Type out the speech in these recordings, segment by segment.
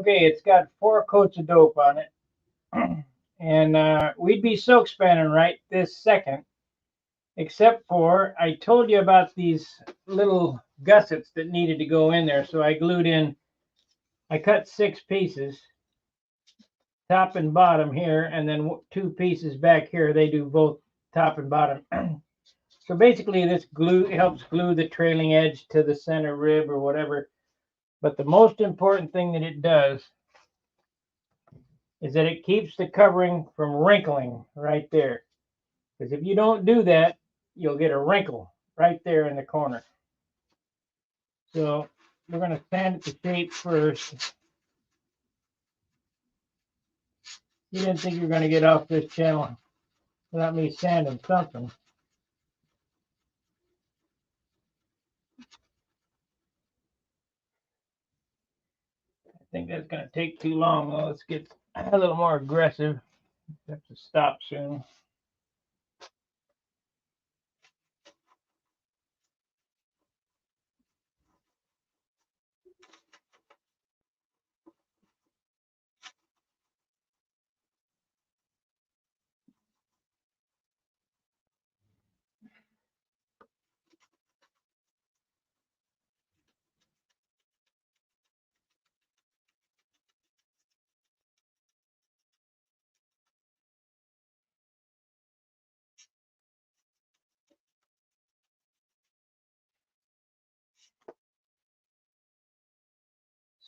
Okay, it's got 4 coats of dope on it. And we'd be silk spanning right this second, except for I told you about these little gussets that needed to go in there. So I glued in, I cut 6 pieces, top and bottom here, and then 2 pieces back here. They do both top and bottom. So basically this glue helps glue the trailing edge to the center rib or whatever. But the most important thing that it does is that it keeps the covering from wrinkling right there. Because if you don't do that, you'll get a wrinkle right there in the corner. So we're going to sand it to shape first. You didn't think you were going to get off this channel without me sanding something. I think that's going to take too long. Well, let's get a little more aggressive. I have to stop soon.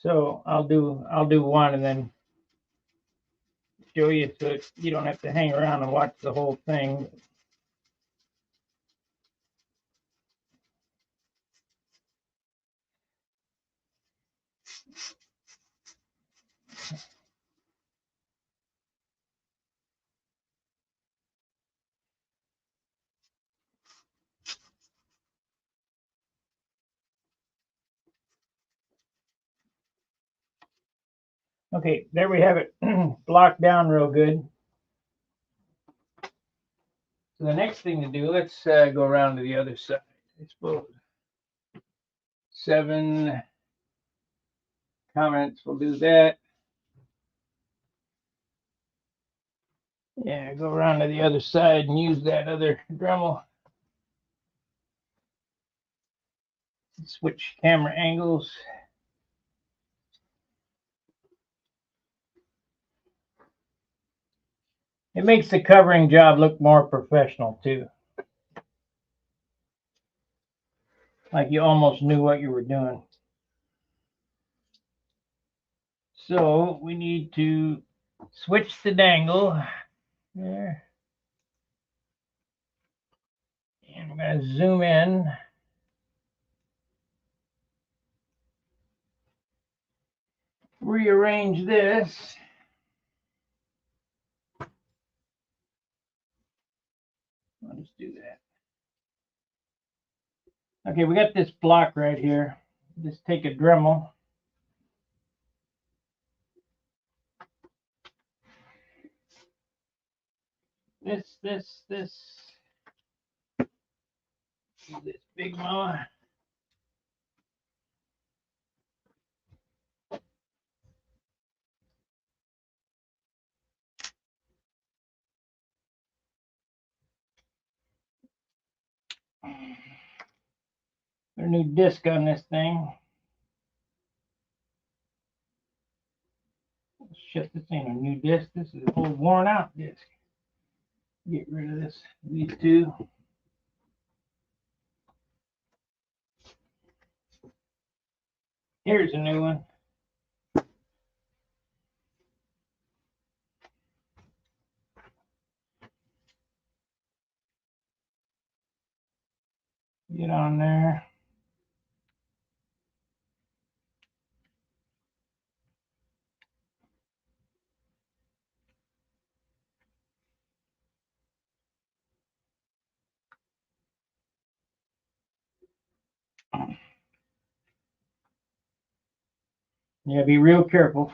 So I'll do one and then show you so you don't have to hang around and watch the whole thing. Okay, there we have it blocked down real good. So the next thing to do, let's go around to the other side. I suppose 7 comments will do that. Yeah, go around to the other side and use that other Dremel. Switch camera angles. It makes the covering job look more professional too. Like you almost knew what you were doing. So we need to switch the dangle there. And we're going to zoom in. Rearrange this. I'll just do that. Okay, we got this block right here. Just take a Dremel. This big mama. There's a new disc on this thing. Shut this in. A new disc. This is an old worn out disc. Get rid of this. These two. Here's a new one. Get on there. Yeah, be real careful.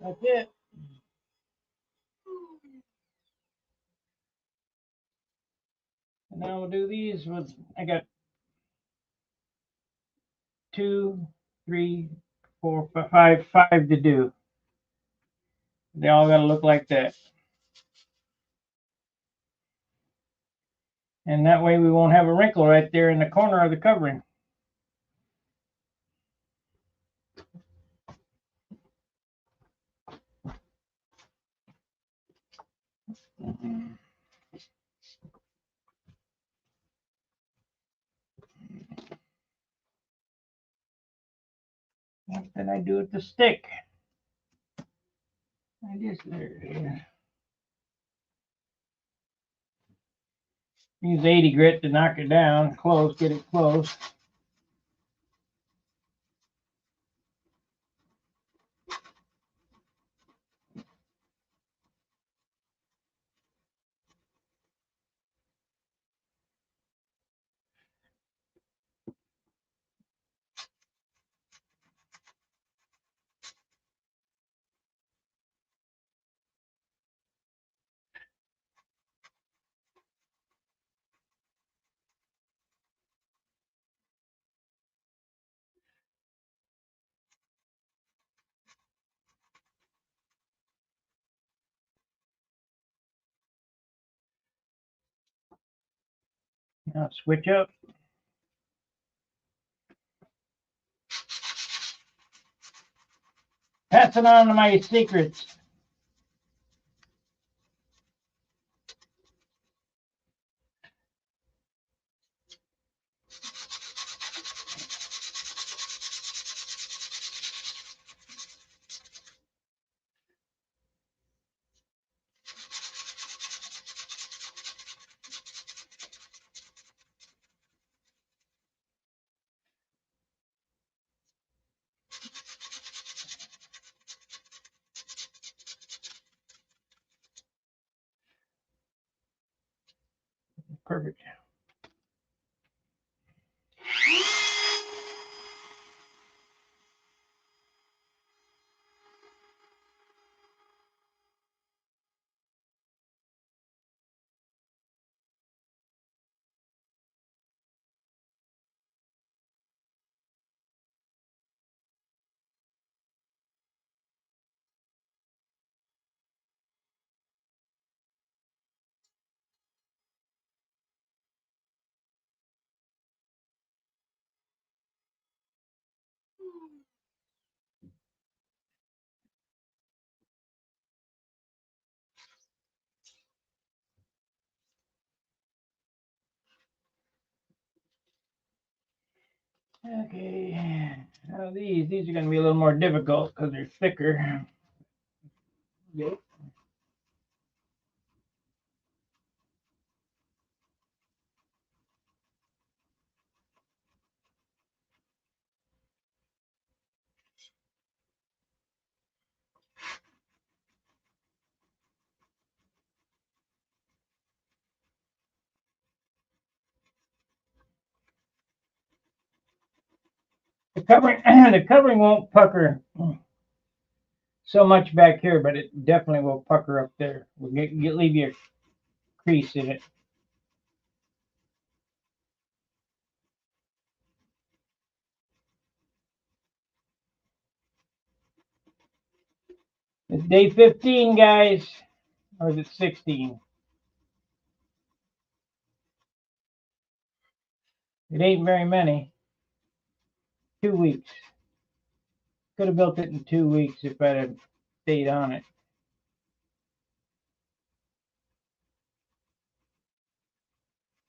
That's it. And now we'll do these with, I got 2, 3, 4, 5 to do. They all got to look like that. And that way we won't have a wrinkle right there in the corner of the covering. What did I do with the stick? I just use 80 grit to knock it down, close, get it close. Now switch up. Passing on to my secrets. Perfect. Okay, now these are going to be a little more difficult because they're thicker. Yep. The covering won't pucker so much back here, but it definitely will pucker up there. We'll leave you a crease in it. It's day 15, guys, or is it 16? It ain't very many. 2 weeks. Could have built it in 2 weeks if I'd have stayed on it.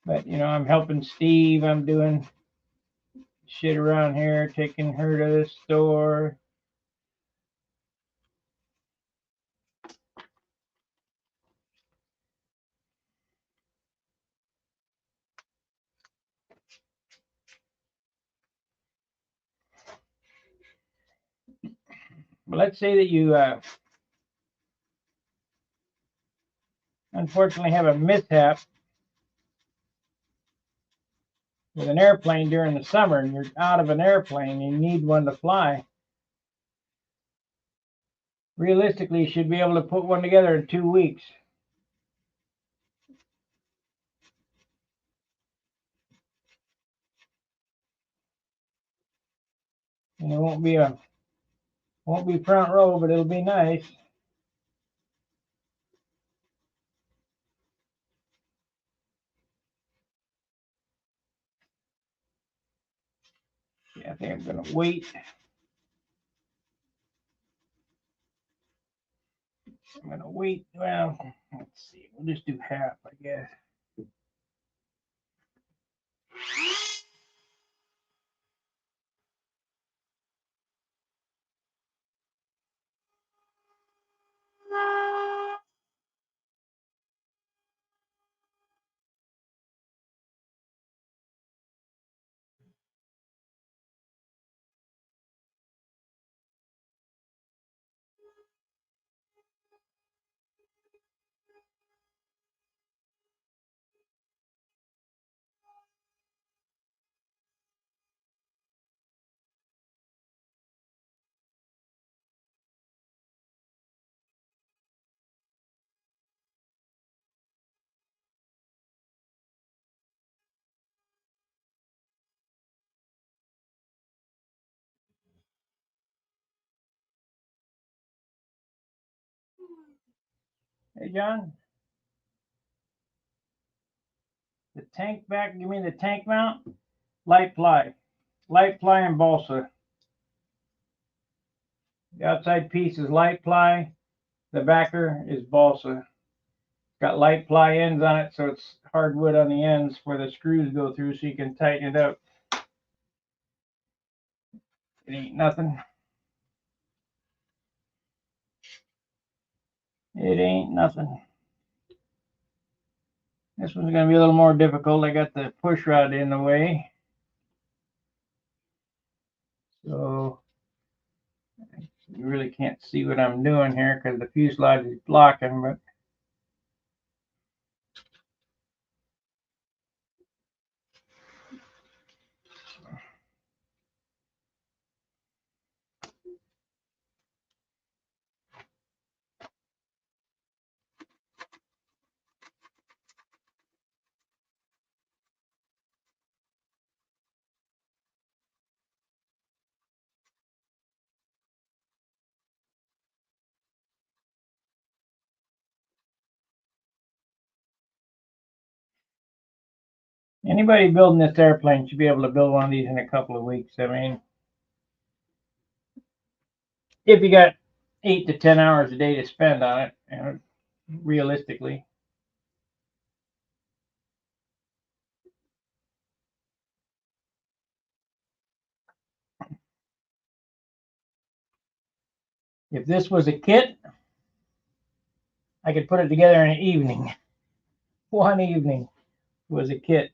But, you know, I'm helping Steve. I'm doing shit around here, taking her to the store. But let's say that you unfortunately have a mishap with an airplane during the summer and you're out of an airplane and you need one to fly. realistically, you should be able to put one together in 2 weeks. And it won't be front row, but it'll be nice. Yeah, I think I'm gonna wait. I'm gonna wait. Well, let's see. We'll just do half, I guess. Hey, John, the tank back. You mean the tank mount? Light ply and balsa. The outside piece is light ply. The backer is balsa. Got light ply ends on it, so it's hardwood on the ends where the screws go through, so you can tighten it up. It ain't nothing. It ain't nothing. This one's going to be a little more difficult. I got the push rod in the way. So you really can't see what I'm doing here because the fuselage is blocking, but anybody building this airplane should be able to build one of these in a couple of weeks. I mean, if you got 8 to 10 hours a day to spend on it, you know, realistically. If this was a kit, I could put it together in an evening. One evening was a kit.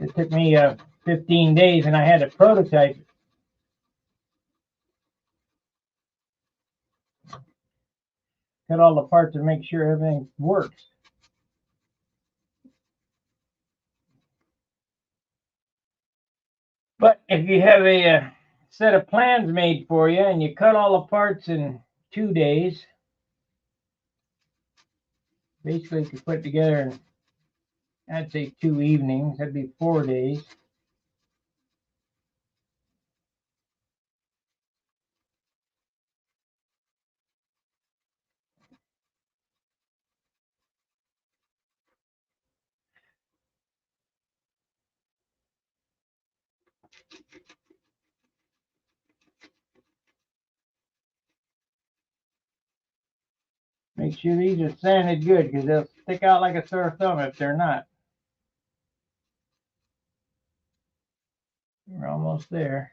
It took me 15 days, and I had to prototype it. Cut all the parts and make sure everything works. But if you have a set of plans made for you and you cut all the parts in 2 days, basically you could put it together in, I'd say 2 evenings. That'd be 4 days. Make sure these are sanded good because they'll stick out like a sore thumb if they're not. We're almost there.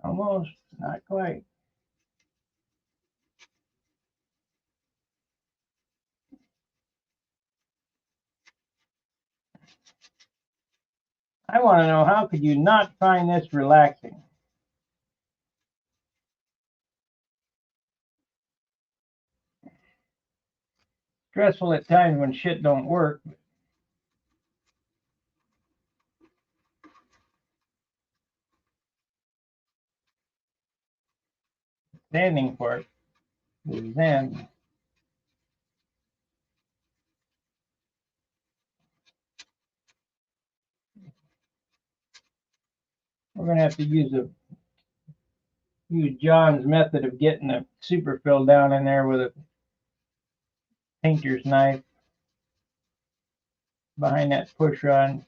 Almost, not quite. I want to know, how could you not find this relaxing? Stressful at times when shit don't work. Standing for it is Zen. We're gonna have to use John's method of getting the superfill down in there with a painter's knife behind that push rod.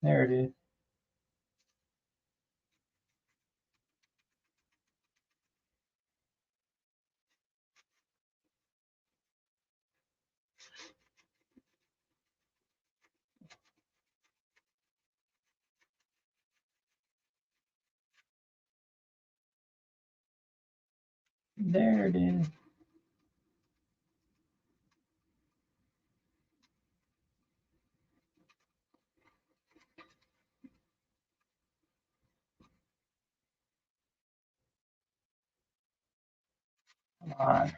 There it is. There it is. Come on.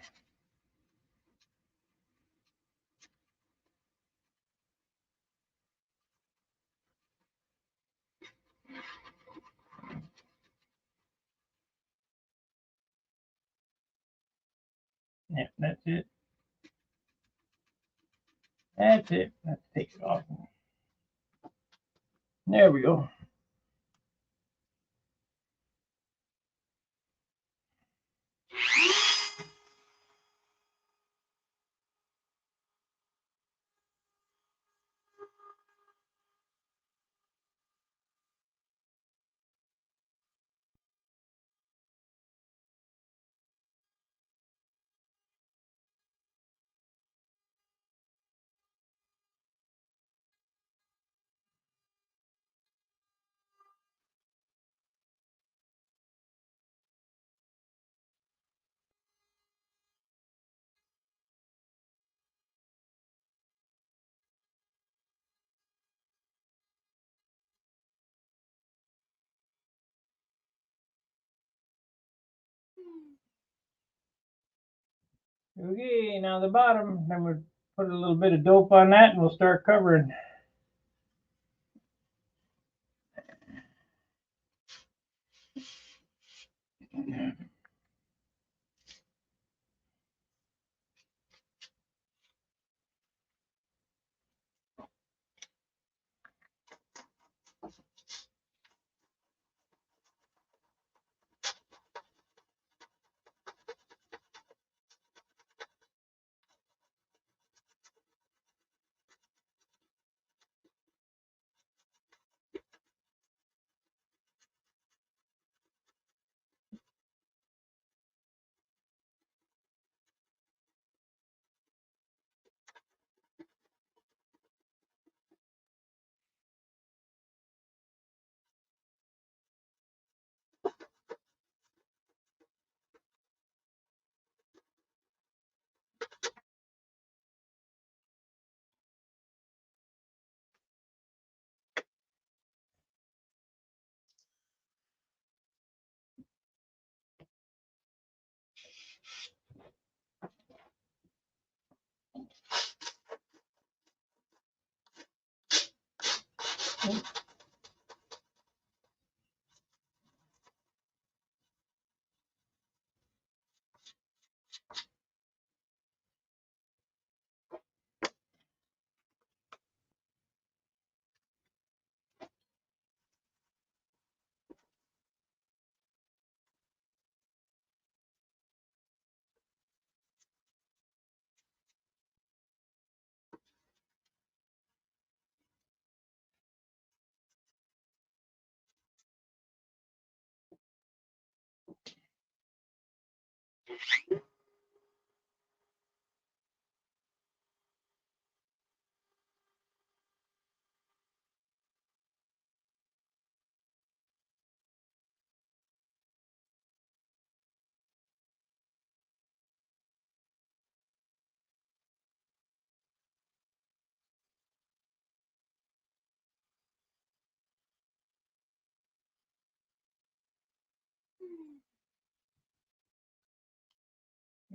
Yeah, that's it. That's it. Let's take it off. There we go. Okay, now the bottom, then we'll put a little bit of dope on that and we'll start covering.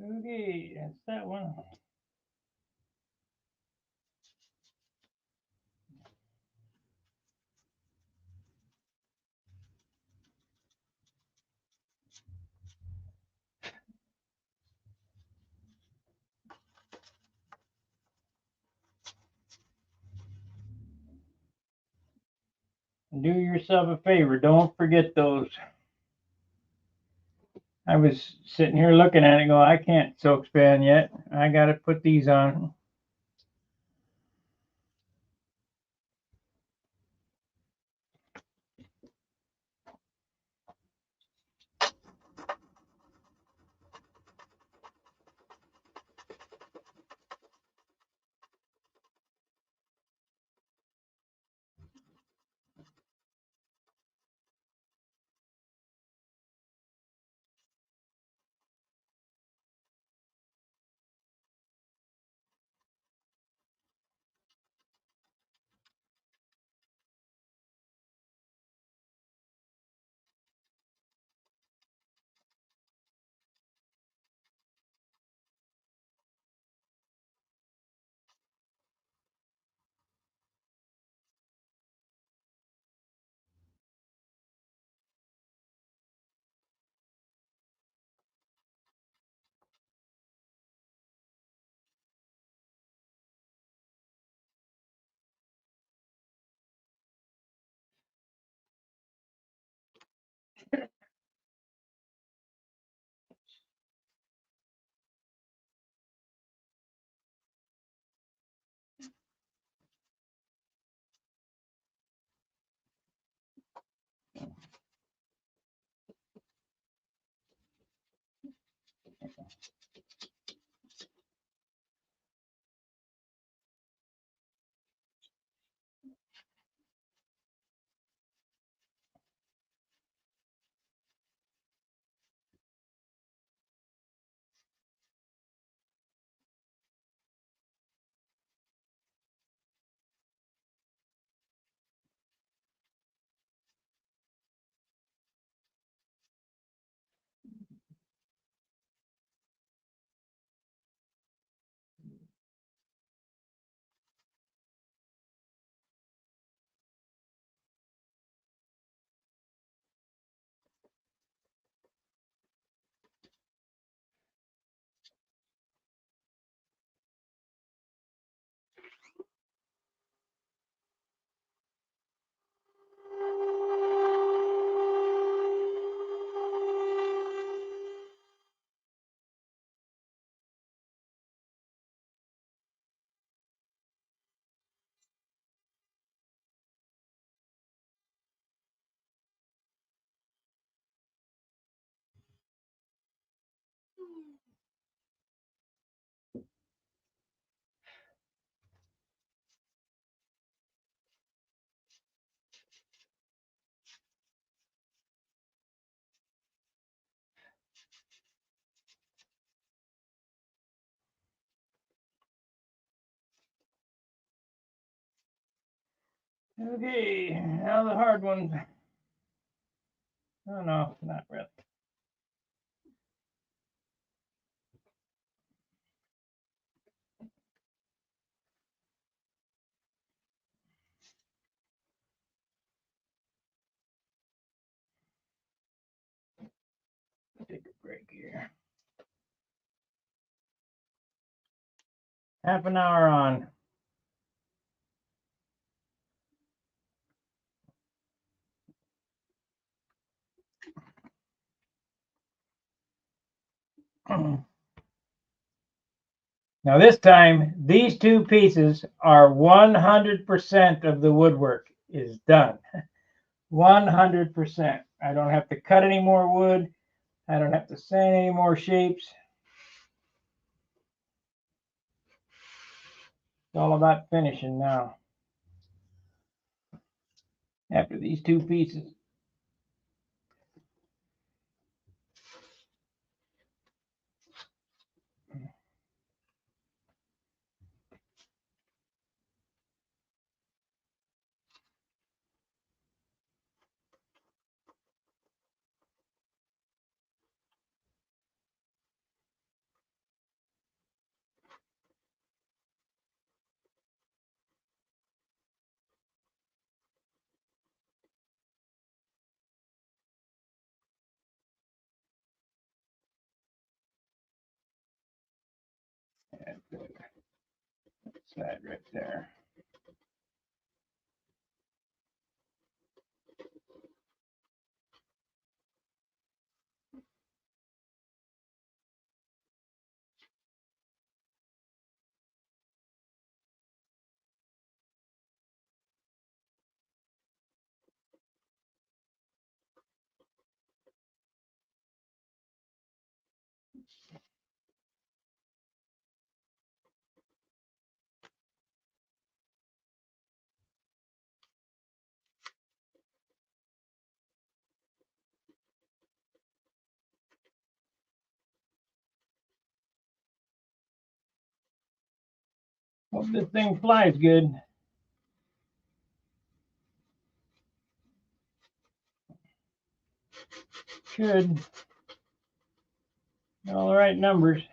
Okay, that's that one. Do yourself a favor, don't forget those. I was sitting here looking at it and go, I can't silk span yet. I got to put these on. Okay, now the hard ones. Oh no, not really. Take a break here. Half an hour on. Now this time, these two pieces are 100% of the woodwork is done. 100%. I don't have to cut any more wood. I don't have to sand any more shapes. It's all about finishing now. After these two pieces. That's that right there. Hope this thing flies good. Should. All the right numbers.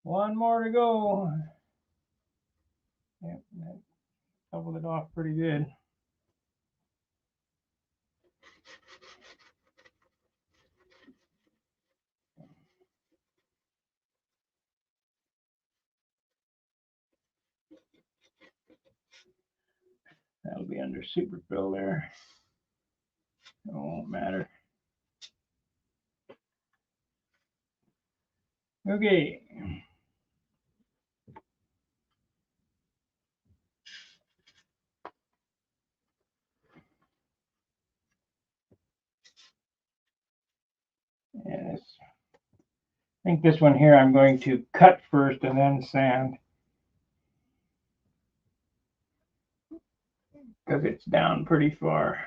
One more to go. Yep, that covered it off pretty good. That'll be under super fill there. It won't matter. Okay. And I think this one here I'm going to cut first and then sand, because it's down pretty far.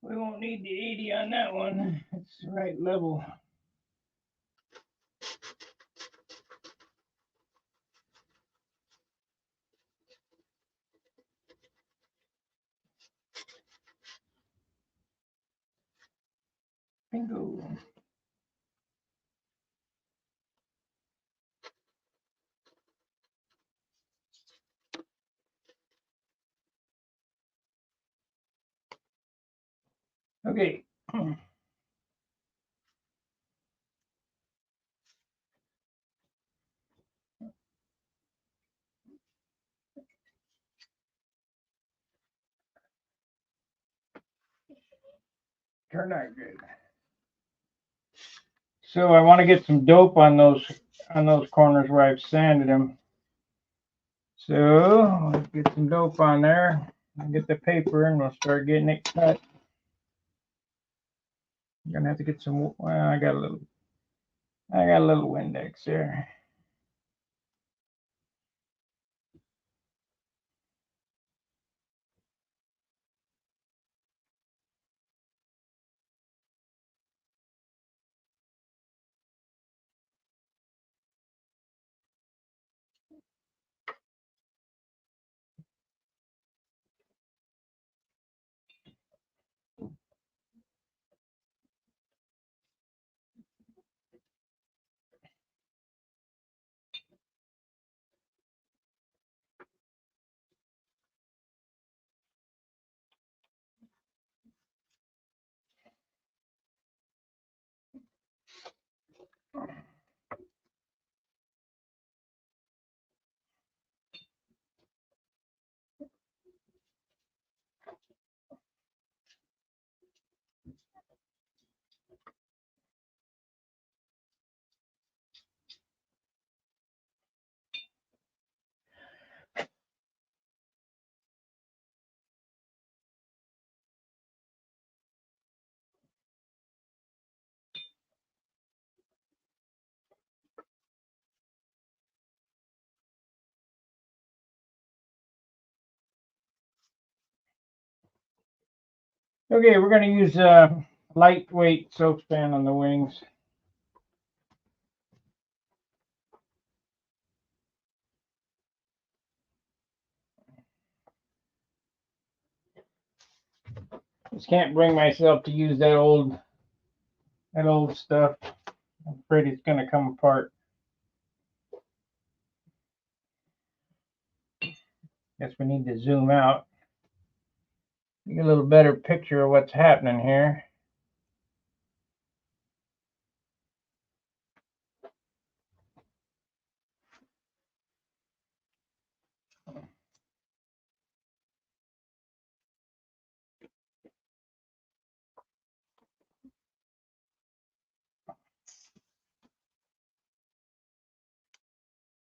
We won't need the 80 on that one. It's the right level. Bingo. Okay. Turned out good. So I want to get some dope on those corners where I've sanded them. So let's get some dope on there. I'll get the paper and we'll start getting it cut. I'm gonna have to get some. Well, I got a little Windex there. Okay, we're going to use lightweight silkspan on the wings. Just can't bring myself to use that old stuff. I'm afraid it's going to come apart. Guess we need to zoom out. Get a little better picture of what's happening here.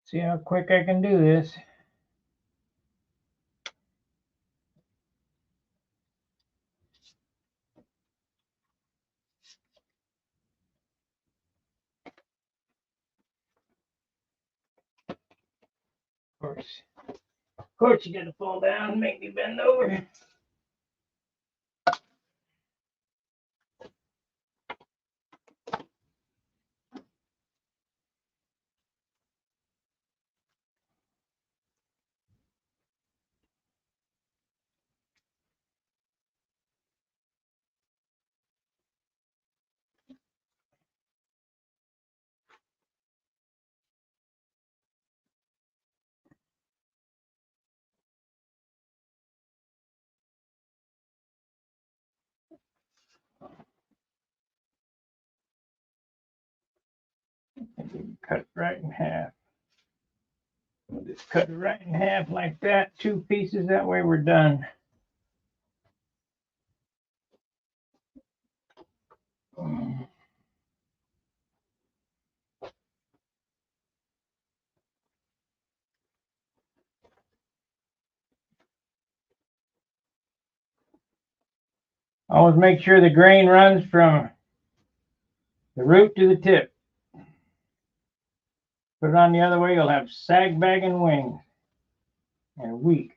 See how quick I can do this. Of course, you got to fall down and make me bend over. Cut it right in half. We'll just cut it right in half like that. 2 pieces. That way we're done. Always make sure the grain runs from the root to the tip. Put it on the other way, you'll have sag-bagging wings and weak.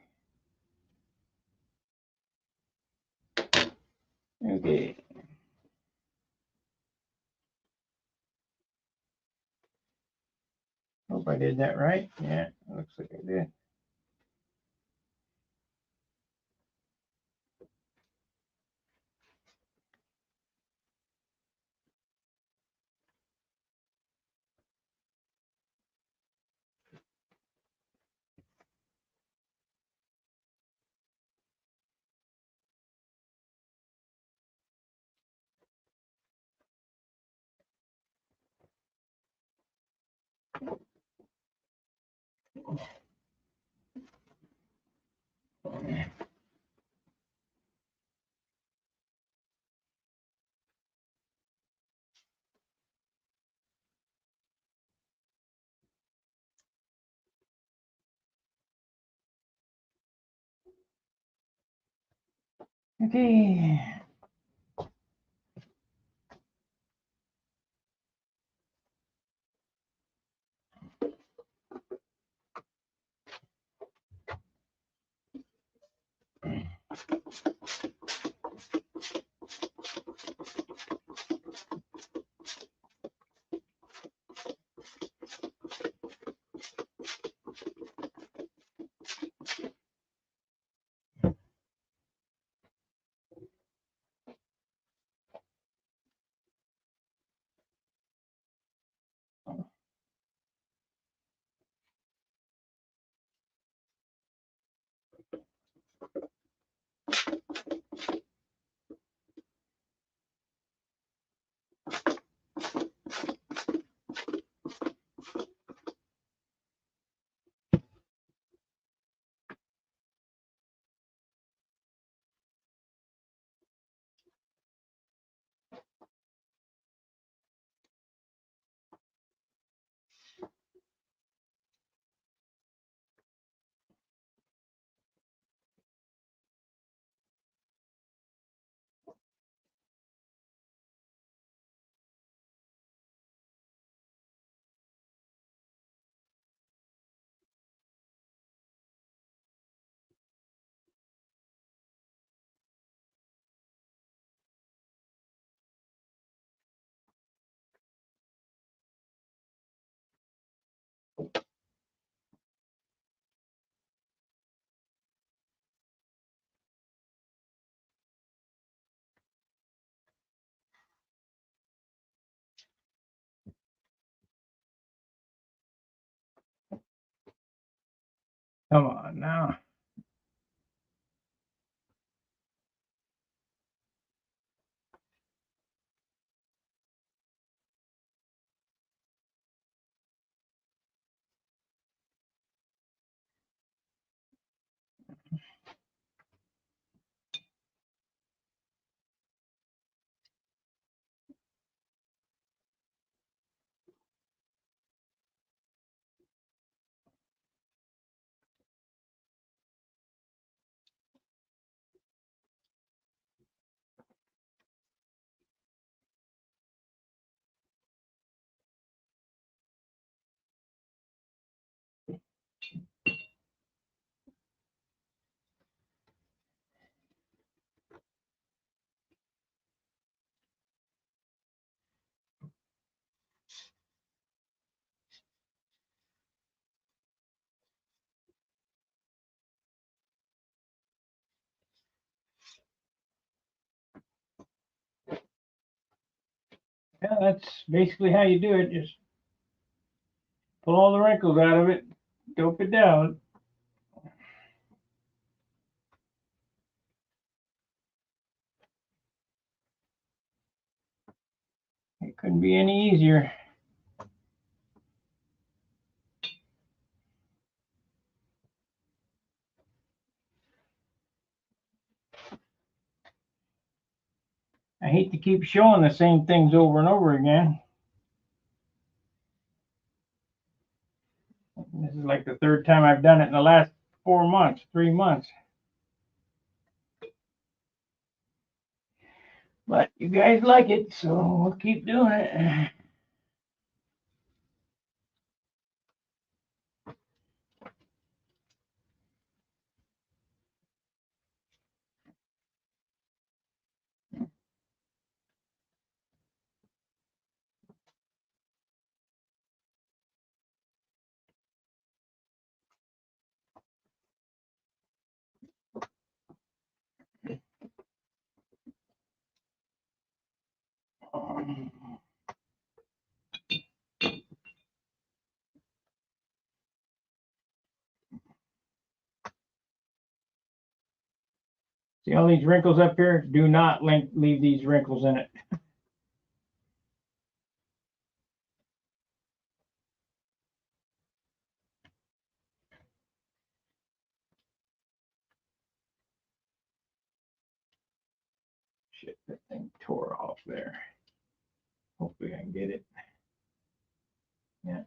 Okay. Hope I did that right. Yeah, looks like I did. Okay. Come on now. Yeah, that's basically how you do it. Just pull all the wrinkles out of it, dope it down. It couldn't be any easier. I hate to keep showing the same things over and over again. This is like the third time I've done it in the last 4 months, 3 months. But you guys like it, so we'll keep doing it. See all these wrinkles up here? Do not leave these wrinkles in it. Shit, that thing tore off there. Hopefully I can get it. Yeah.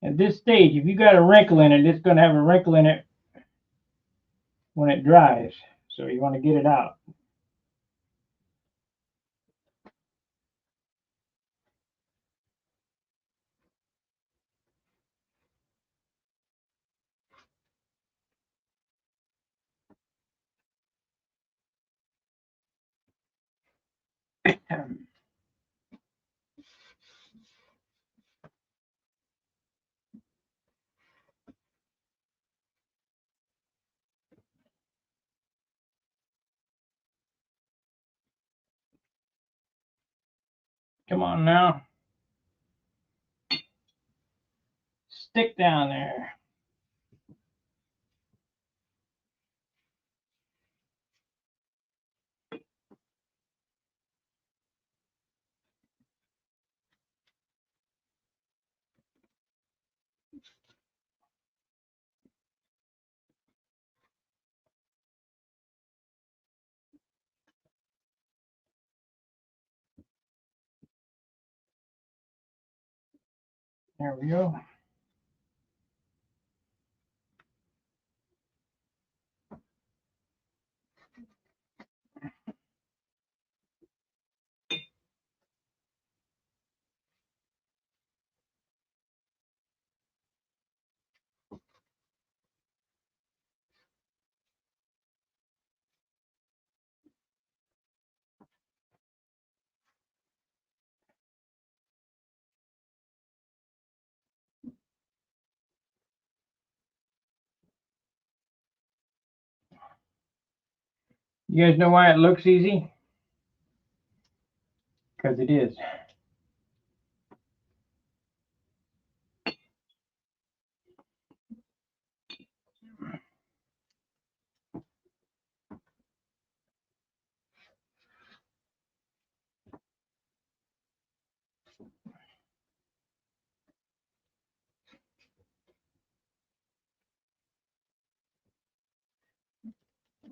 At this stage, if you got a wrinkle in it, it's going to have a wrinkle in it when it dries. So you want to get it out. Come on now. Stick down there. There we go. You guys know why it looks easy? Because it is.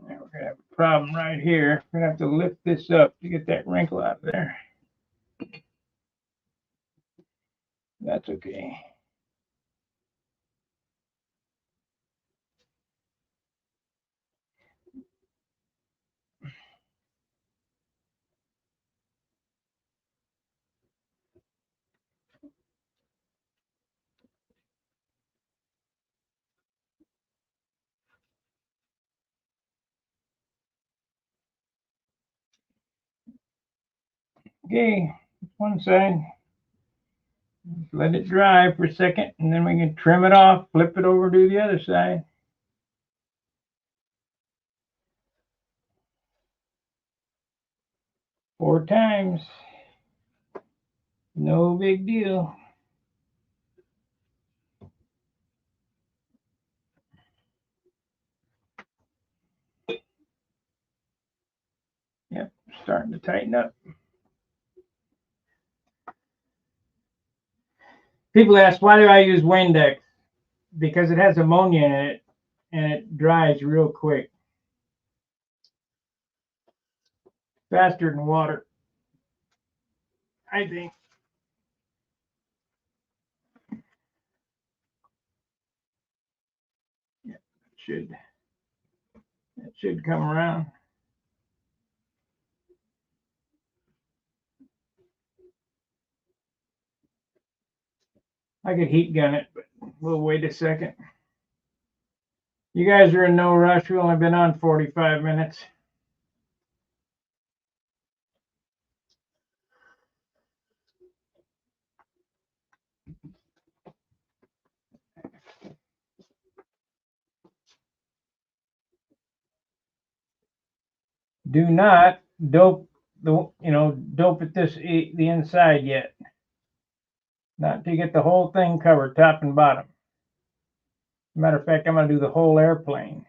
Now we're going to have a problem right here. We're going to have to lift this up to get that wrinkle out of there. That's okay. Okay, one side. Just let it dry for a second, and then we can trim it off, flip it over to the other side. Four times. No big deal. Yep, starting to tighten up. People ask, why do I use Windex? Because it has ammonia in it, and it dries real quick. Faster than water, I think. Yeah, it should come around. I could heat gun it, but we'll wait a second. You guys are in no rush. We've only been on 45 minutes. Do not dope dope it the inside yet. Not to get the whole thing covered, top and bottom. Matter of fact, I'm gonna do the whole airplane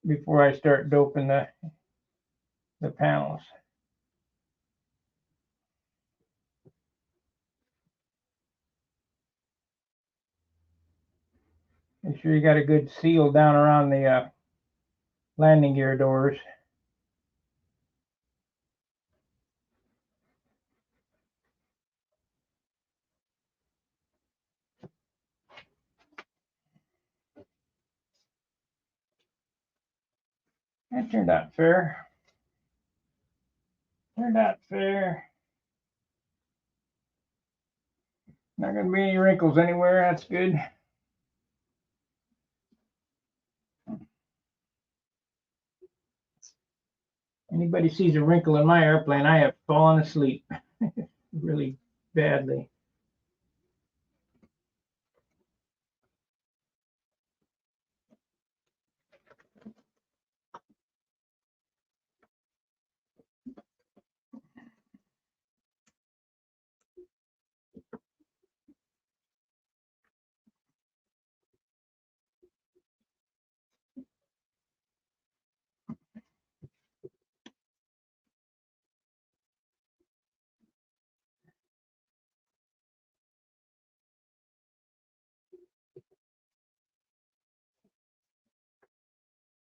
before I start doping the panels. Make sure you got a good seal down around the landing gear doors. That turned out fair. Turned out fair. Not going to be any wrinkles anywhere. That's good. Anybody sees a wrinkle in my airplane, I have fallen asleep really badly.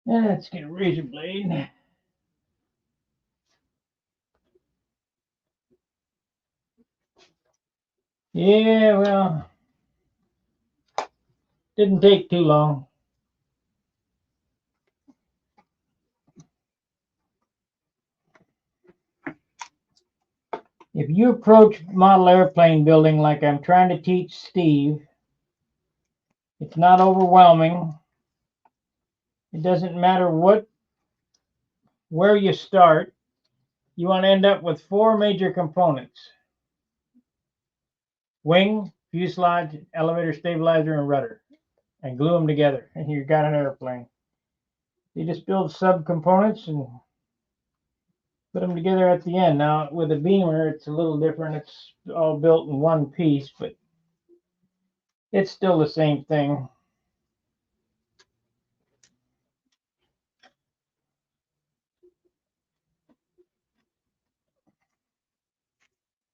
Let's get a razor blade. Yeah, well, didn't take too long. If you approach model airplane building like I'm trying to teach Steve, it's not overwhelming. It doesn't matter where you start. You want to end up with 4 major components: wing, fuselage, elevator stabilizer, and rudder, and glue them together, and you've got an airplane. You just build subcomponents and put them together at the end. Now, with a Beamer, it's a little different. It's all built in one piece, but it's still the same thing.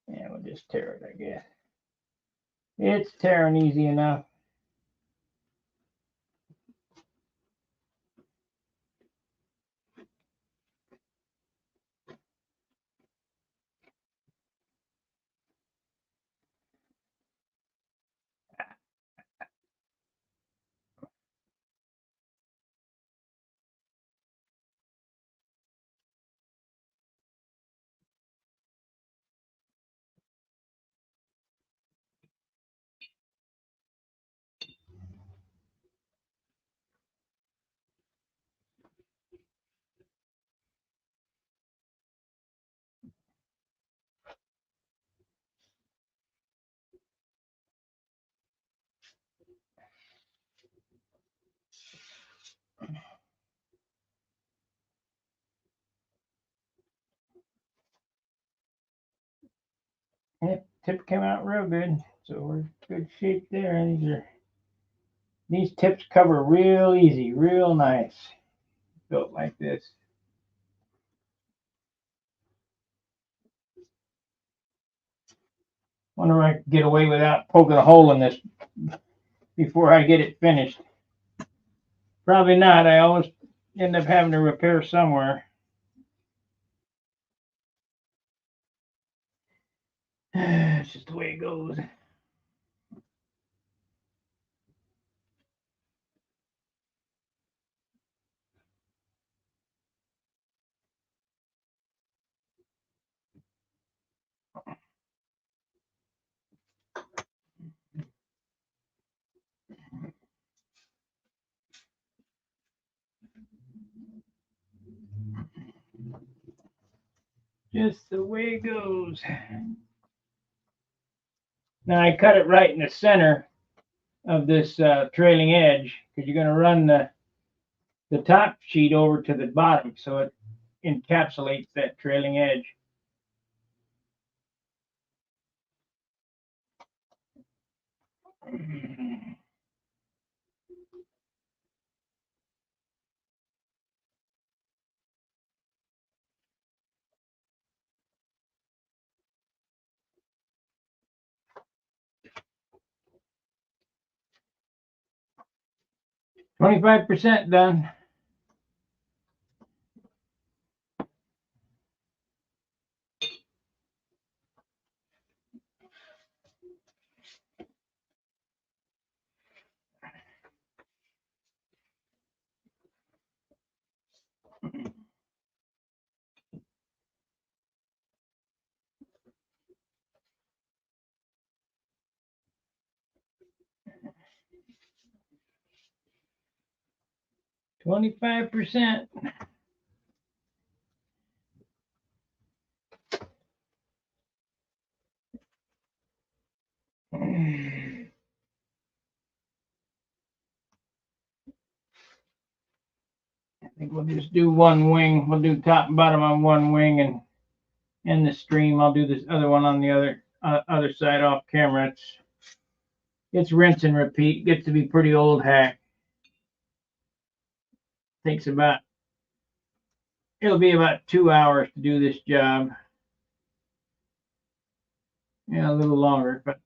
Yeah, we'll just tear it, I guess. It's tearing easy enough. Yep, tip came out real good, so we're in good shape there. These tips cover real easy, real nice, built like this. Wonder if I can get away without poking a hole in this before I get it finished. Probably not. I always end up having to repair somewhere. It's just the way it goes. Just the way it goes. Now I cut it right in the center of this trailing edge because you're going to run the top sheet over to the bottom so it encapsulates that trailing edge. Mm-hmm. 25% done. 25%. I think we'll just do one wing. We'll do top and bottom on one wing and end the stream. I'll do this other one on the other side off camera. It's rinse and repeat. Gets to be pretty old hack. Takes about, it'll be about 2 hours to do this job. Yeah, a little longer, but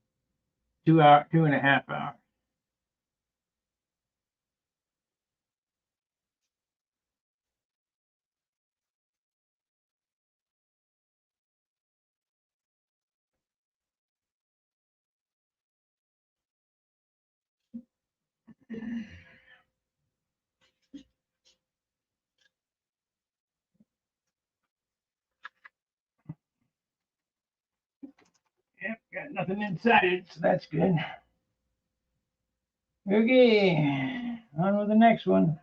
2 hour, 2.5 hours. Yep, got nothing inside it, so that's good. Okay, on with the next one.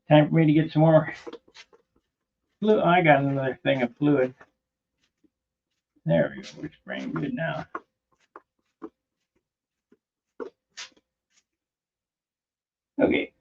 Time for me to get some more fluid. I got another thing of fluid. There we go. We're spraying good now. Okay.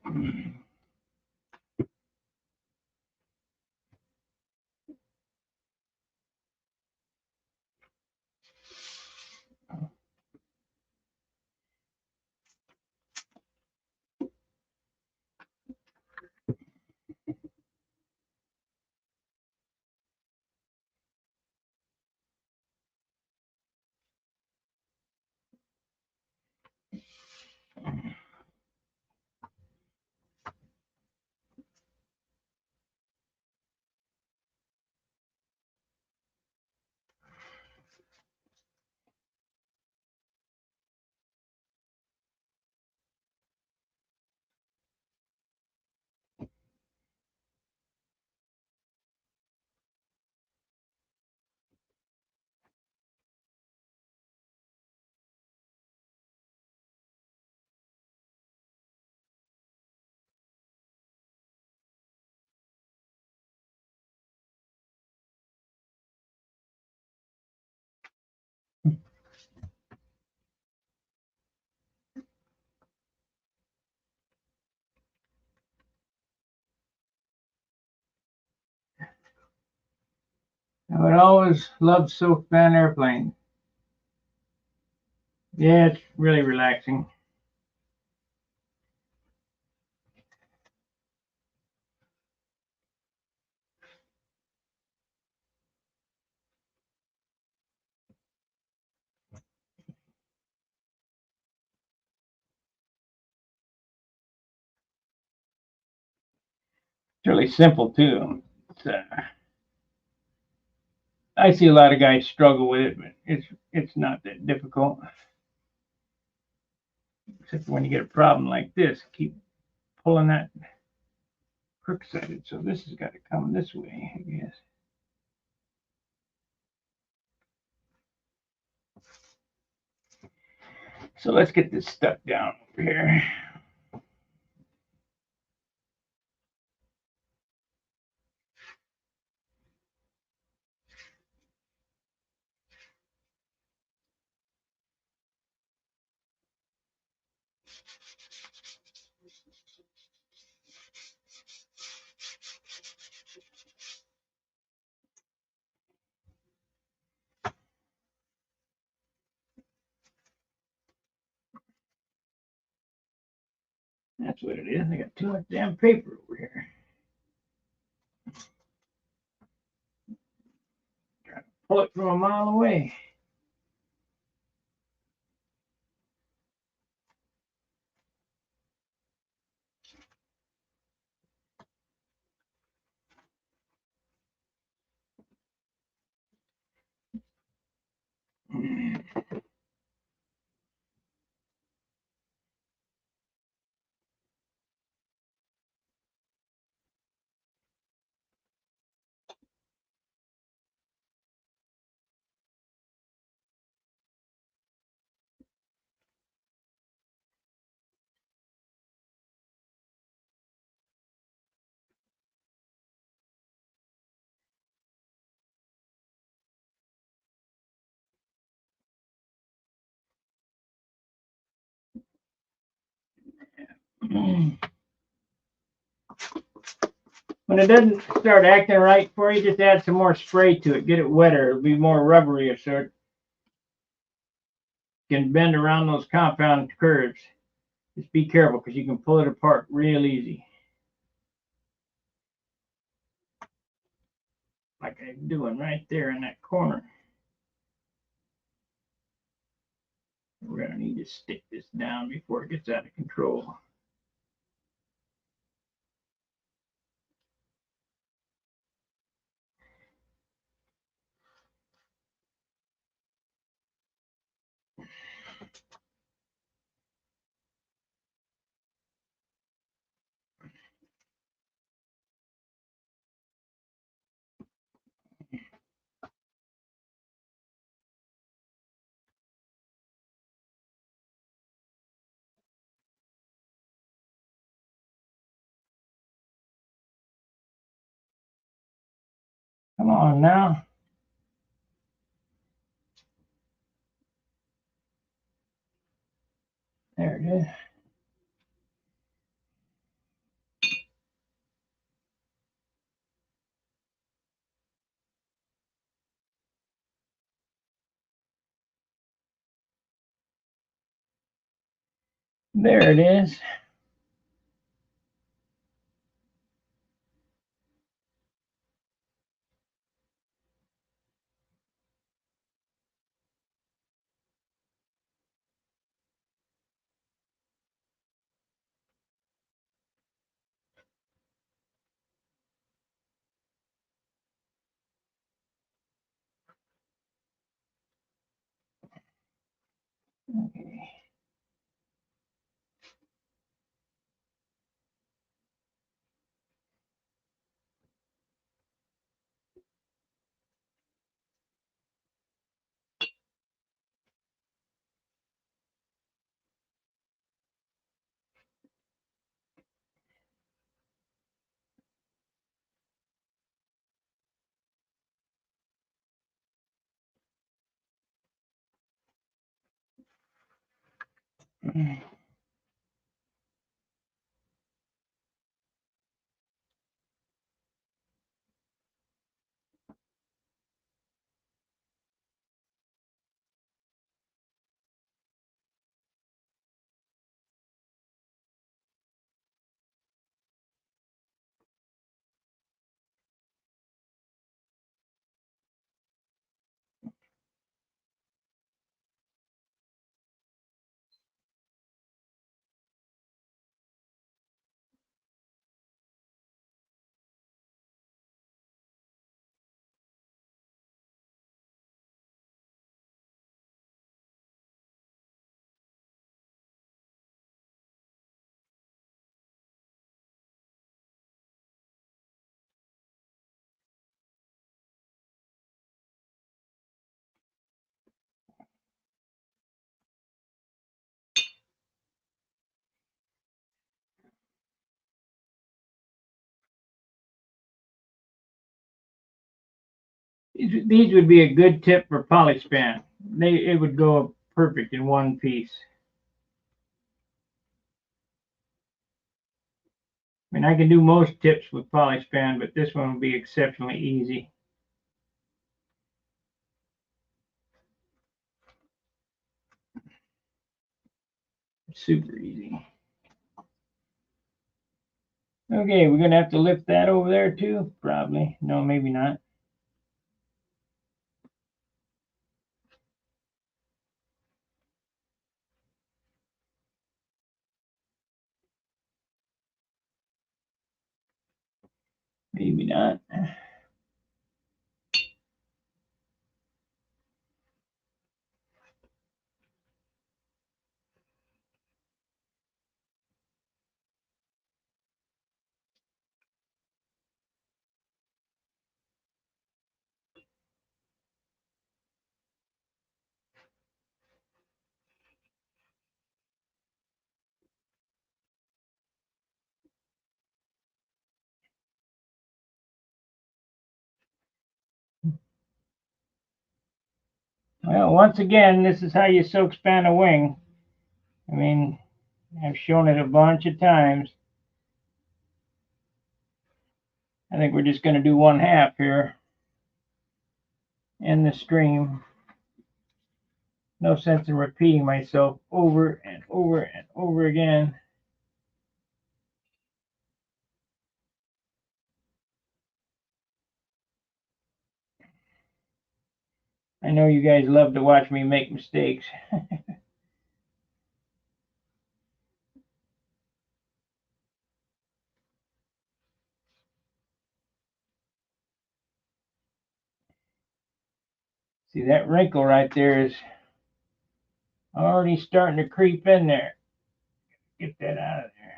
I would always love silkspan airplane. Yeah, it's really relaxing. It's really simple too. I see a lot of guys struggle with it, but it's not that difficult. Except when you get a problem like this, keep pulling that crook sided. So this has got to come this way, I guess. So let's get this stuck down over here. That's what it is. I got too much damn paper over here. Trying to pull it from a mile away. When it doesn't start acting right for you, just add some more spray to it. Get it wetter. It'll be more rubbery, so it can bend around those compound curves. Just be careful because you can pull it apart real easy. Like I'm doing right there in that corner. We're going to need to stick this down before it gets out of control. Come on now. There it is. There it is. Okay. These would be a good tip for polyspan. It would go perfect in one piece. I mean, I can do most tips with polyspan, but this one will be exceptionally easy. Super easy. Okay, we're gonna have to lift that over there too, probably. No, maybe not. Maybe not. Well, once again, this is how you silk span a wing. I mean, I've shown it a bunch of times. I think we're just going to do 1/2 here in the stream. No sense in repeating myself over and over and over again. I know you guys love to watch me make mistakes. See, that wrinkle right there is already starting to creep in there. Get that out of there.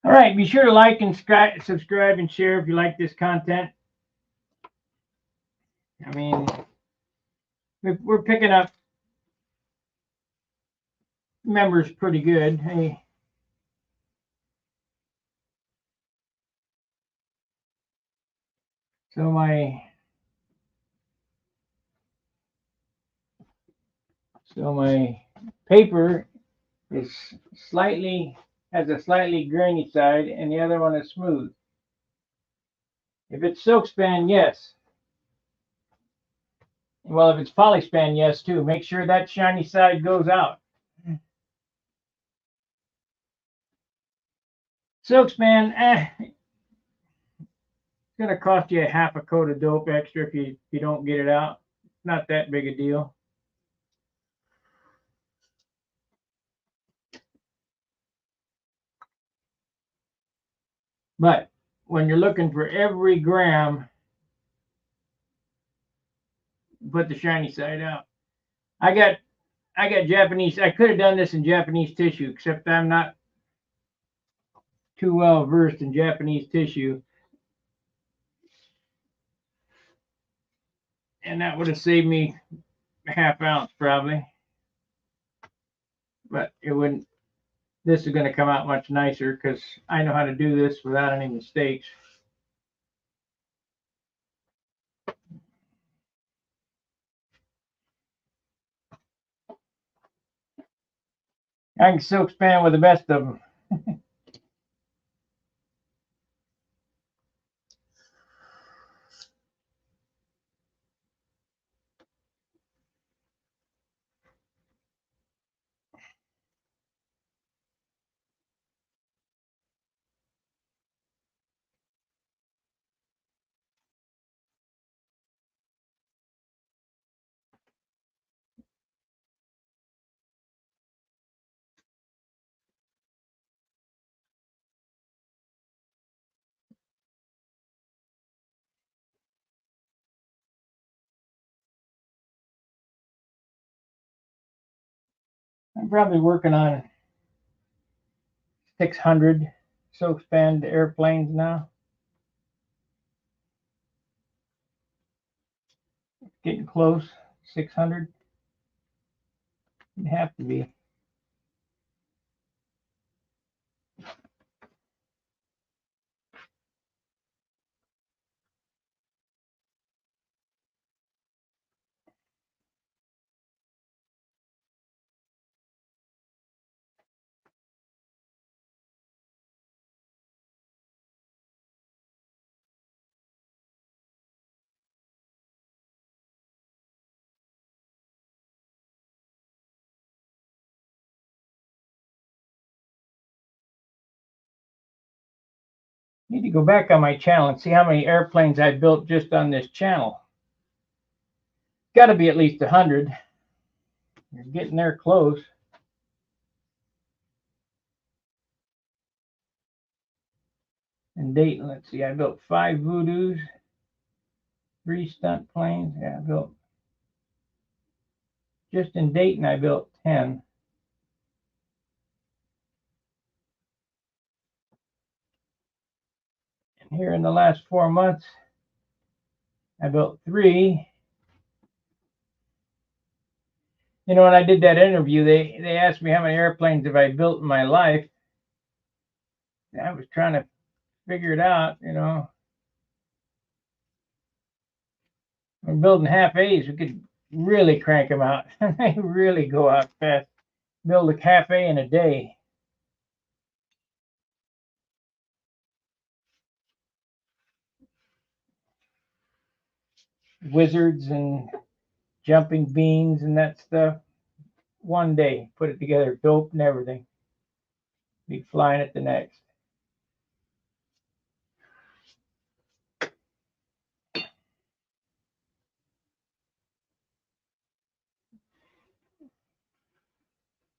All right, be sure to like and subscribe and share if you like this content. I mean, we're picking up members pretty good. Hey, so my paper is has a slightly grainy side, and the other one is smooth. If it's silkspan, yes. Well, if it's polyspan, yes too. Make sure that shiny side goes out. Silkspan, it's gonna cost you a 1/2 coat of dope extra if you don't get it out. It's not that big a deal. But when you're looking for every gram, put the shiny side out. I got Japanese. I could have done this in Japanese tissue, except I'm not too well versed in Japanese tissue, and that would have saved me a 1/2 ounce probably. But it wouldn't. This is going to come out much nicer because I know how to do this without any mistakes. I can silk span with the best of them. I'm probably working on 600 silk span airplanes now. Getting close, 600. It'd have to be. Need to go back on my channel and see how many airplanes I built just on this channel. Got to be at least 100. You're getting there close. And Dayton, let's see, I built 5 Voodoos, 3 stunt planes. Yeah, I built, just in Dayton, I built 10. And here in the last 4 months, I built 3. You know, when I did that interview, they asked me how many airplanes have I built in my life. I was trying to figure it out, you know. We're building half A's. We could really crank them out. They really go out fast. Build a half A in a day. Wizards and jumping beans and that stuff. One day, put it together, dope and everything. Be flying it the next.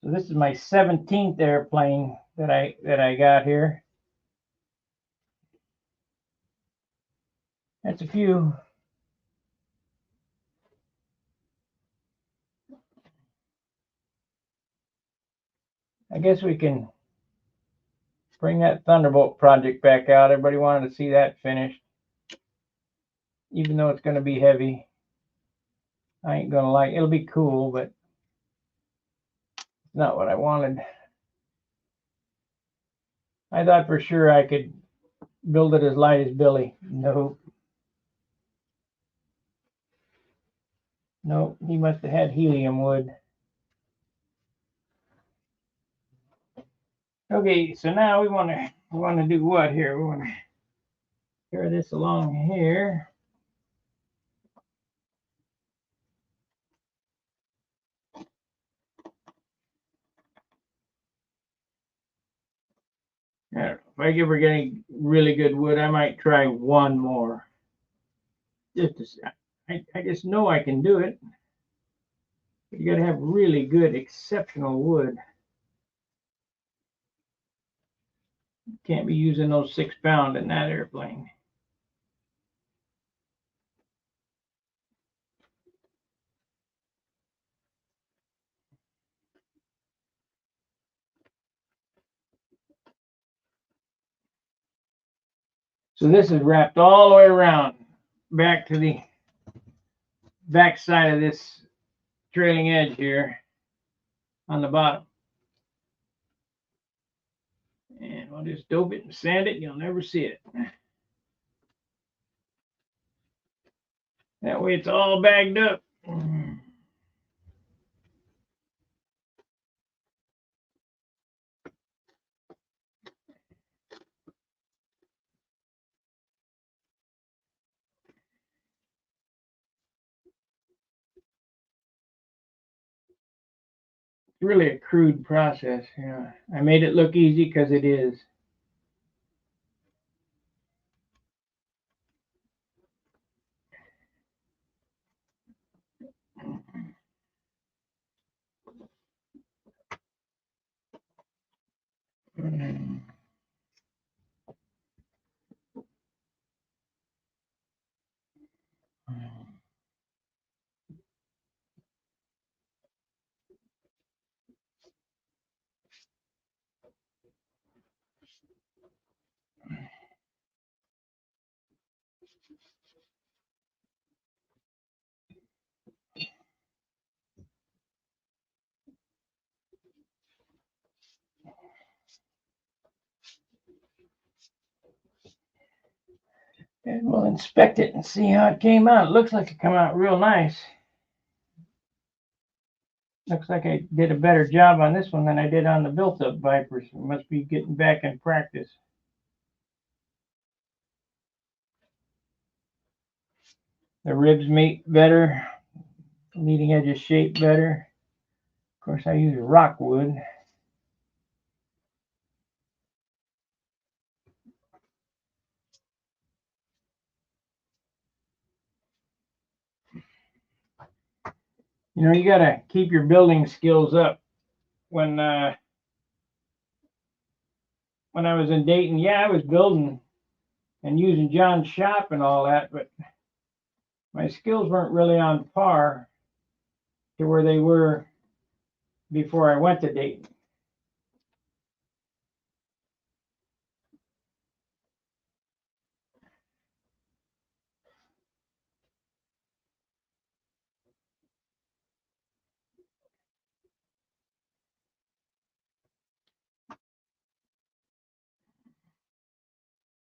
So this is my 17th airplane that I got here. That's a few. I guess we can bring that Thunderbolt project back out. Everybody wanted to see that finished. Even though it's going to be heavy. I ain't going to like it. It'll be cool, but it's not what I wanted. I thought for sure I could build it as light as Billy. Nope. Nope. He must have had helium wood. Okay, so now we want to do what here? We want to carry this along here. I don't know. If I ever get any really good wood, I might try one more. Just to see. I just know I can do it. But you got to have really good, exceptional wood. Can't be using those 6-pound in that airplane. So this is wrapped all the way around back to the back side of this trailing edge here on the bottom. And we'll just dope it and sand it and you'll never see it. That way it's all bagged up. It's really a crude process. Yeah, I made it look easy because it is. And we'll inspect it and see how it came out. It looks like it came out real nice. Looks like I did a better job on this one than I did on the built-up Vipers. I must be getting back in practice. The ribs meet better. Leading edge is shaped better. Of course, I use rock wood. You know, you got to keep your building skills up. When I was in Dayton, yeah, I was building and using John's shop and all that, but my skills weren't really on par to where they were before I went to Dayton.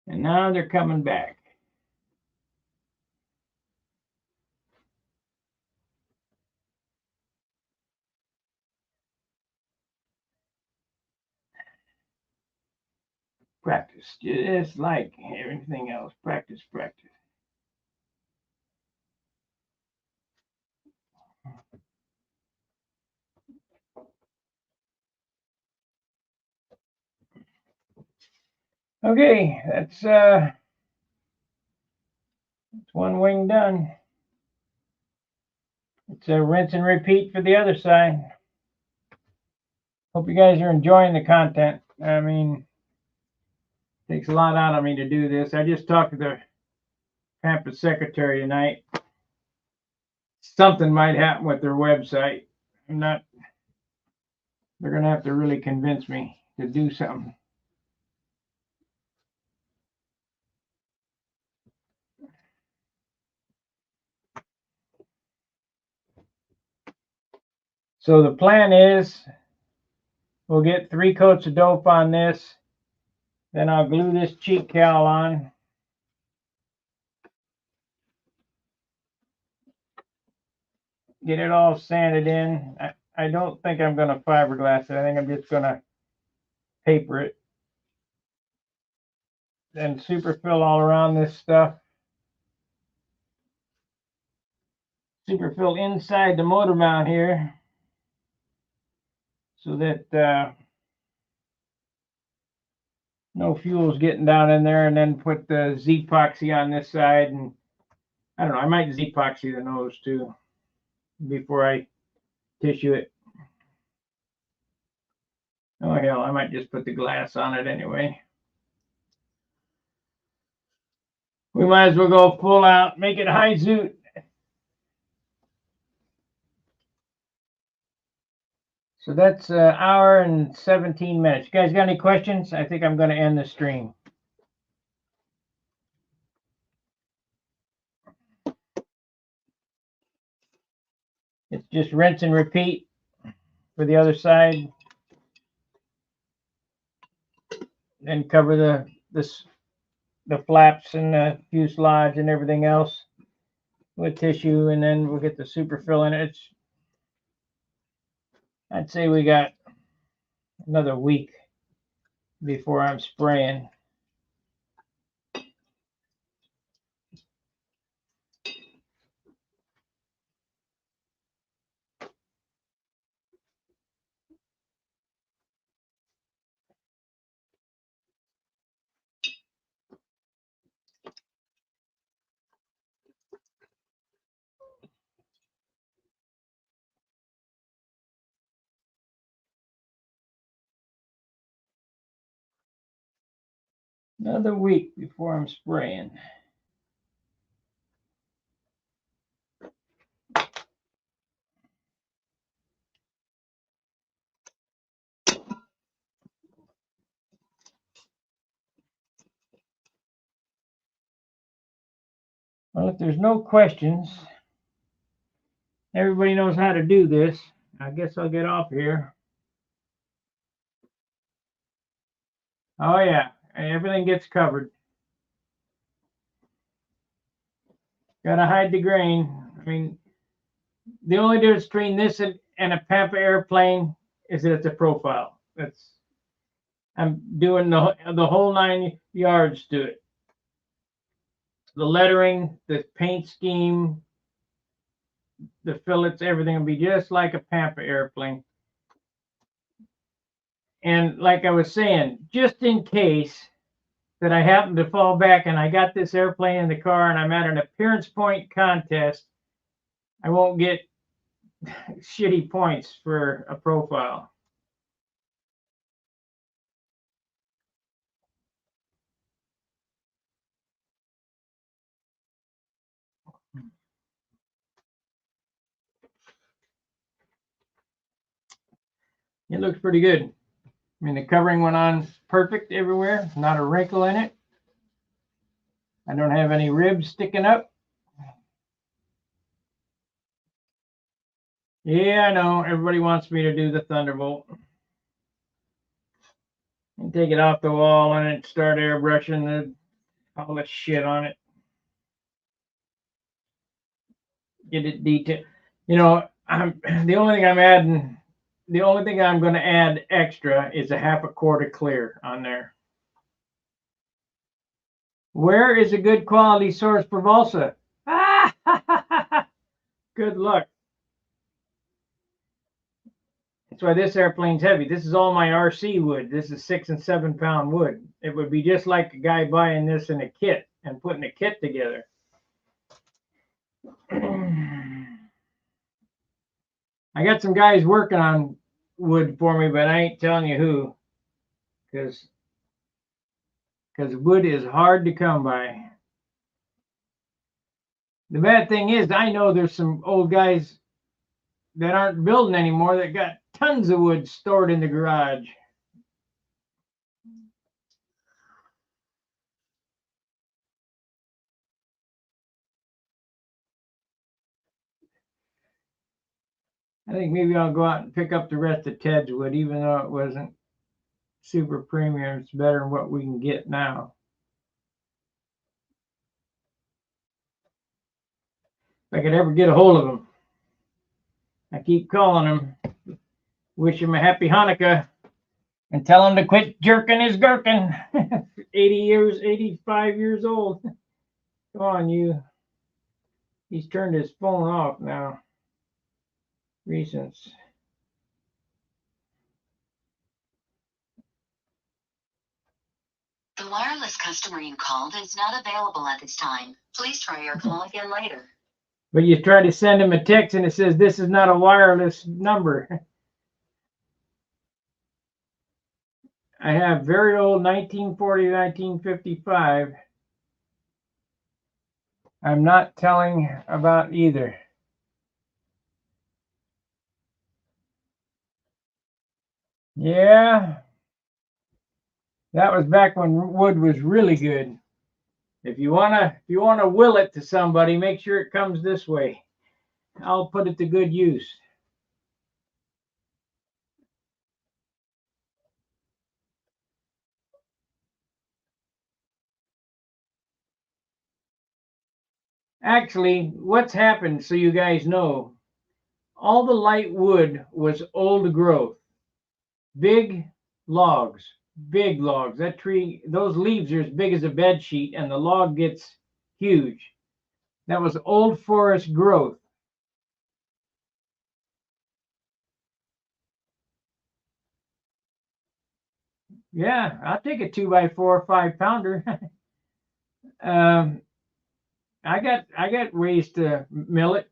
And now they're coming back. Practice, just like everything else. Practice, practice. Okay, that's one wing done. It's a rinse and repeat for the other side. Hope you guys are enjoying the content. I mean, it takes a lot out of me to do this. I just talked to the campus secretary tonight. Something might happen with their website. They're going to have to really convince me to do something. So the plan is we'll get 3 coats of dope on this. Then I'll glue this cheek cowl on. Get it all sanded in. I don't think I'm going to fiberglass it. I think I'm just going to paper it. Then superfill all around this stuff. Superfill inside the motor mount here so that no fuel's getting down in there, and then put the Z-epoxy on this side. And I don't know, I might Z-epoxy the nose too before I tissue it. Oh hell, I might just put the glass on it anyway. We might as well go full out, make it high zoot. So that's an hour and 17 minutes. You guys got any questions? I think I'm going to end the stream. It's just rinse and repeat for the other side. Then cover the flaps and the fuselage and everything else with tissue, and then we'll get the superfill in it. I'd say we got another week before I'm spraying. Another week before I'm spraying. Well, if there's no questions, everybody knows how to do this. I guess I'll get off here. Oh yeah, everything gets covered. Gotta hide the grain. I mean, the only difference between this and a Pampa airplane is that it's a profile. I'm doing the whole 9 yards to it. The lettering, the paint scheme, the fillets, everything will be just like a Pampa airplane. And like I was saying, just in case that I happen to fall back and I got this airplane in the car and I'm at an appearance point contest, I won't get shitty points for a profile. It looks pretty good. I mean, the covering went on perfect everywhere, not a wrinkle in it. I don't have any ribs sticking up. Yeah, I know. Everybody wants me to do the Thunderbolt. And take it off the wall and start airbrushing all the shit on it. Get it detailed. You know, the only thing I'm going to add extra is a half a quart of clear on there. Where is a good quality source for balsa? Good luck. That's why this airplane's heavy. This is all my RC wood. This is 6 and 7 pound wood. It would be just like a guy buying this in a kit and putting a kit together. I got some guys working on wood for me, but I ain't telling you who, because wood is hard to come by. The bad thing is, I know there's some old guys that aren't building anymore that got tons of wood stored in the garage. I think maybe I'll go out and pick up the rest of Ted's wood, even though it wasn't super premium. It's better than what we can get now. If I could ever get a hold of him. I keep calling him, wish him a happy Hanukkah, and tell him to quit jerking his gherkin. 85 years old. Come on, you. He's turned his phone off now. Recents. The wireless customer you called is not available at this time. Please try your call again later. But you try to send him a text and it says this is not a wireless number. I have very old 1940, 1955. I'm not telling about either. Yeah, that was back when wood was really good. If you wanna will it to somebody, make sure it comes this way. I'll put it to good use. Actually, what's happened, so you guys know, all the light wood was old growth. Big logs, big logs. That tree, those leaves are as big as a bed sheet, and the log gets huge. That was old forest growth. Yeah, I'll take a 2x4 5-pounder. I got ways to mill it.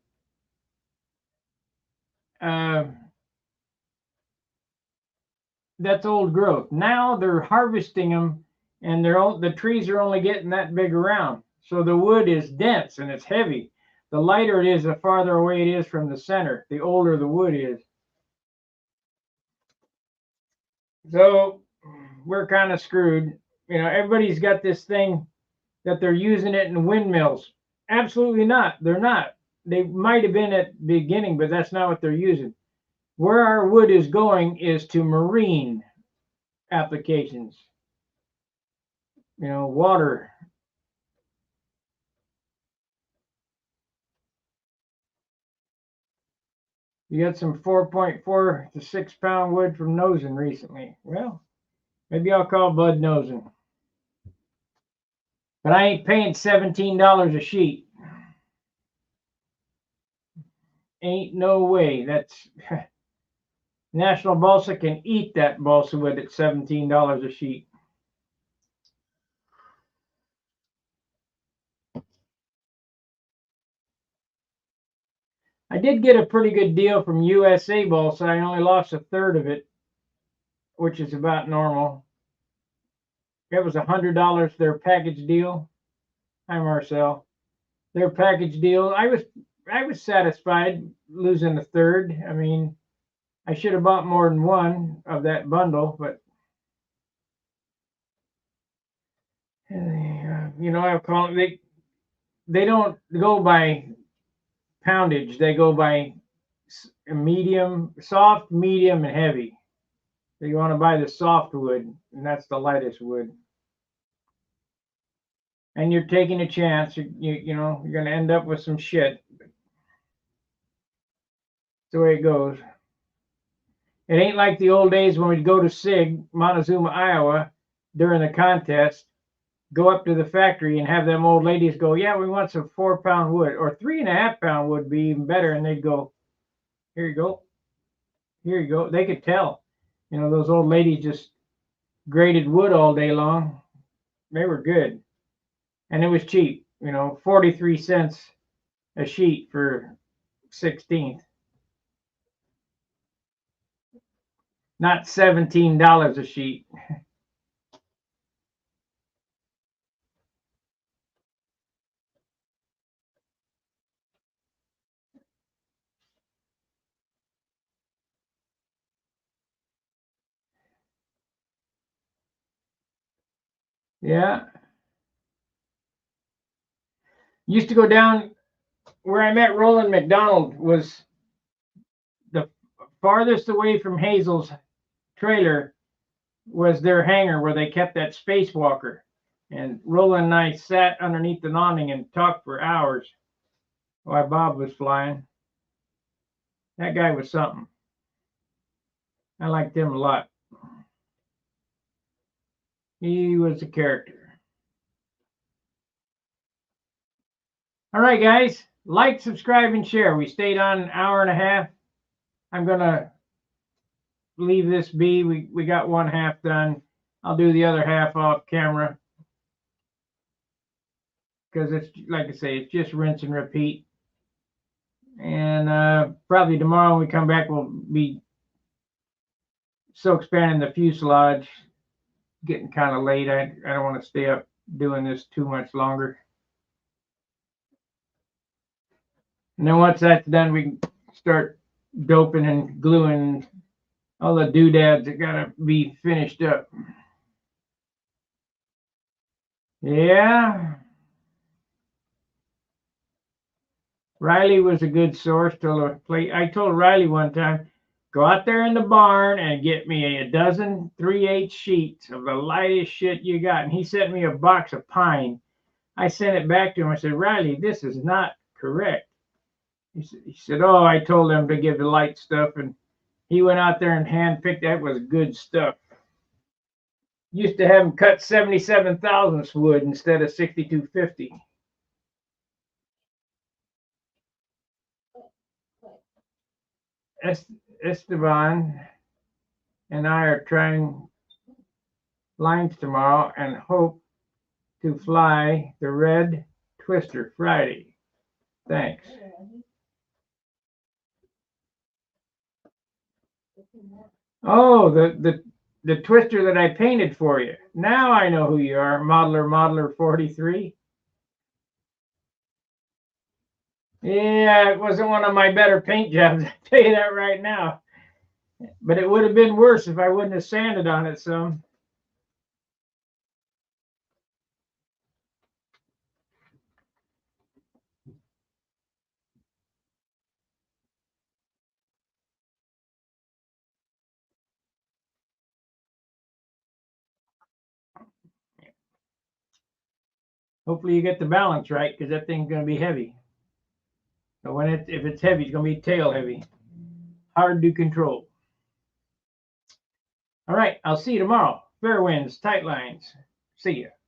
That's old growth. Now they're harvesting them, and the trees are only getting that big around. So the wood is dense and it's heavy. The lighter it is, the farther away it is from the center. The older the wood is. So we're kind of screwed. You know, everybody's got this thing that they're using it in windmills. Absolutely not. They're not. They might have been at the beginning, but that's not what they're using. Where our wood is going is to marine applications. You know, water. You got some 4.4 to 6 pound wood from nosing recently. Well, maybe I'll call Bud nosing. But I ain't paying $17 a sheet. Ain't no way. That's National Balsa can eat that balsa wood at $17 a sheet. I did get a pretty good deal from USA Balsa. I only lost a third of it, which is about normal. It was $100 their package deal. Hi, Marcel. Their package deal. I was satisfied losing a third. I mean, I should have bought more than one of that bundle, but you know, I call it, they don't go by poundage. They go by medium, soft, medium, and heavy. So you want to buy the soft wood, and that's the lightest wood. And you're taking a chance. You know, you're going to end up with some shit. That's the way it goes. It ain't like the old days when we'd go to SIG, Montezuma, Iowa, during the contest, go up to the factory and have them old ladies go, yeah, we want some 4 pound wood, or 3.5 pound wood would be even better. And they'd go, here you go. Here you go. They could tell. You know, those old ladies just graded wood all day long. They were good. And it was cheap, you know, 43 cents a sheet for 16th. Not $17 a sheet. Yeah. Used to go down where I met Roland McDonald was the farthest away from Hazel's trailer was their hangar where they kept that spacewalker. And Roland and I sat underneath the awning and talked for hours while Bob was flying. That guy was something. I liked him a lot. He was a character. All right, guys. Like, subscribe, and share. We stayed on an hour and a half. I'm going to leave this be. We got one half done. I'll do the other half off camera. Because it's, like I say, it's just rinse and repeat. And probably tomorrow when we come back, we'll be silk spanning the fuselage. Getting kind of late. I don't want to stay up doing this too much longer. And then once that's done, we can start doping and gluing all the doodads that gotta be finished up. Yeah. Riley was a good source to the plate. I told Riley one time, go out there in the barn and get me a dozen 3/8 sheets of the lightest shit you got. And he sent me a box of pine. I sent it back to him. I said, Riley, this is not correct. He said, oh, I told him to give the light stuff. And he went out there and handpicked. That was good stuff. Used to have him cut 77 thousandths wood instead of 6250. Esteban and I are trying lines tomorrow and hope to fly the red twister Friday. Thanks. Oh, the twister that I painted for you. Now I know who you are, Modeler 43. Yeah, it wasn't one of my better paint jobs, I'll tell you that right now. But it would have been worse if I wouldn't have sanded on it some. Hopefully you get the balance right, because that thing's going to be heavy. So if it's heavy, it's going to be tail heavy. hard to control. All right, I'll see you tomorrow. Fair winds, tight lines. See ya.